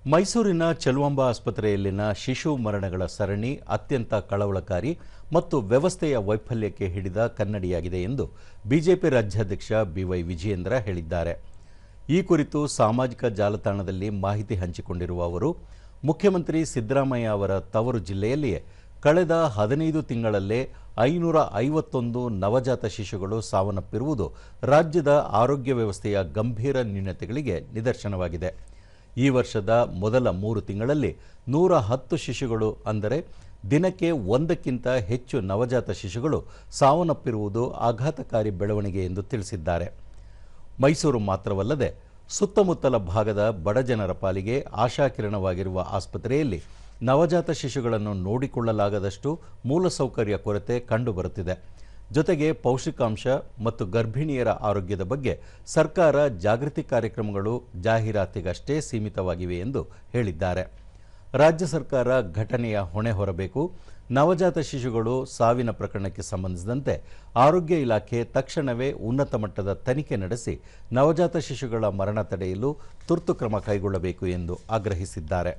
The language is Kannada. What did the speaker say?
ಮೈಸೂರಿನ ಚೆಲುವಾಂಬ ಆಸ್ಪತ್ರೆಯಲ್ಲಿನ ಶಿಶು ಮರಣಗಳ ಸರಣಿ ಅತ್ಯಂತ ಕಳವಳಕಾರಿ ಮತ್ತು ವ್ಯವಸ್ಥೆಯ ವೈಫಲ್ಯಕ್ಕೆ ಹಿಡಿದ ಕನ್ನಡಿಯಾಗಿದೆ ಎಂದು ಬಿಜೆಪಿ ರಾಜ್ಯಾಧ್ಯಕ್ಷ ಬಿವೈ ವಿಜಯೇಂದ್ರ ಹೇಳಿದ್ದಾರೆ. ಈ ಕುರಿತು ಸಾಮಾಜಿಕ ಜಾಲತಾಣದಲ್ಲಿ ಮಾಹಿತಿ ಹಂಚಿಕೊಂಡಿರುವ ಅವರು, ಮುಖ್ಯಮಂತ್ರಿ ಸಿದ್ದರಾಮಯ್ಯ ಅವರ ತವರು ಜಿಲ್ಲೆಯಲ್ಲಿಯೇ ಕಳೆದ 15 ತಿಂಗಳಲ್ಲೇ 551 ನವಜಾತ ಶಿಶುಗಳು ಸಾವನ್ನಪ್ಪಿರುವುದು ರಾಜ್ಯದ ಆರೋಗ್ಯ ವ್ಯವಸ್ಥೆಯ ಗಂಭೀರ ನ್ಯೂನತೆಗಳಿಗೆ ನಿದರ್ಶನವಾಗಿದೆ. ಈ ವರ್ಷದ ಮೊದಲ 3 ತಿಂಗಳಲ್ಲಿ 110 ಶಿಶುಗಳು, ಅಂದರೆ ದಿನಕ್ಕೆ ಒಂದಕ್ಕಿಂತ ಹೆಚ್ಚು ನವಜಾತ ಶಿಶುಗಳು ಸಾವನ್ನಪ್ಪಿರುವುದು ಆಘಾತಕಾರಿ ಬೆಳವಣಿಗೆ ಎಂದು ತಿಳಿಸಿದ್ದಾರೆ. ಮೈಸೂರು ಮಾತ್ರವಲ್ಲದೆ ಸುತ್ತಮುತ್ತಲ ಭಾಗದ ಬಡಜನರ ಪಾಲಿಗೆ ಆಶಾಕಿರಣವಾಗಿರುವ ಆಸ್ಪತ್ರೆಯಲ್ಲಿ ನವಜಾತ ಶಿಶುಗಳನ್ನು ನೋಡಿಕೊಳ್ಳಲಾಗದಷ್ಟು ಮೂಲಸೌಕರ್ಯ ಕೊರತೆ ಕಂಡುಬರುತ್ತಿದೆ. ಜೊತೆಗೆ ಪೌಷ್ಟಿಕಾಂಶ ಮತ್ತು ಗರ್ಭಿಣಿಯರ ಆರೋಗ್ಯದ ಬಗ್ಗೆ ಸರ್ಕಾರ ಜಾಗೃತಿ ಕಾರ್ಯಕ್ರಮಗಳು ಜಾಹೀರಾತಿಗಷ್ಟೇ ಸೀಮಿತವಾಗಿವೆ ಎಂದು ಹೇಳಿದ್ದಾರೆ. ರಾಜ್ಯ ಸರ್ಕಾರ ಘಟನೆಯ ಹೊಣೆ ಹೊರಬೇಕು. ನವಜಾತ ಶಿಶುಗಳು ಸಾವಿನ ಪ್ರಕರಣಕ್ಕೆ ಸಂಬಂಧಿಸಿದಂತೆ ಆರೋಗ್ಯ ಇಲಾಖೆ ತಕ್ಷಣವೇ ಉನ್ನತ ಮಟ್ಟದ ತನಿಖೆ ನಡೆಸಿ ನವಜಾತ ಶಿಶುಗಳ ಮರಣ ತಡೆಯಲು ತುರ್ತು ಕ್ರಮ ಕೈಗೊಳ್ಳಬೇಕು ಎಂದು ಆಗ್ರಹಿಸಿದ್ದಾರೆ.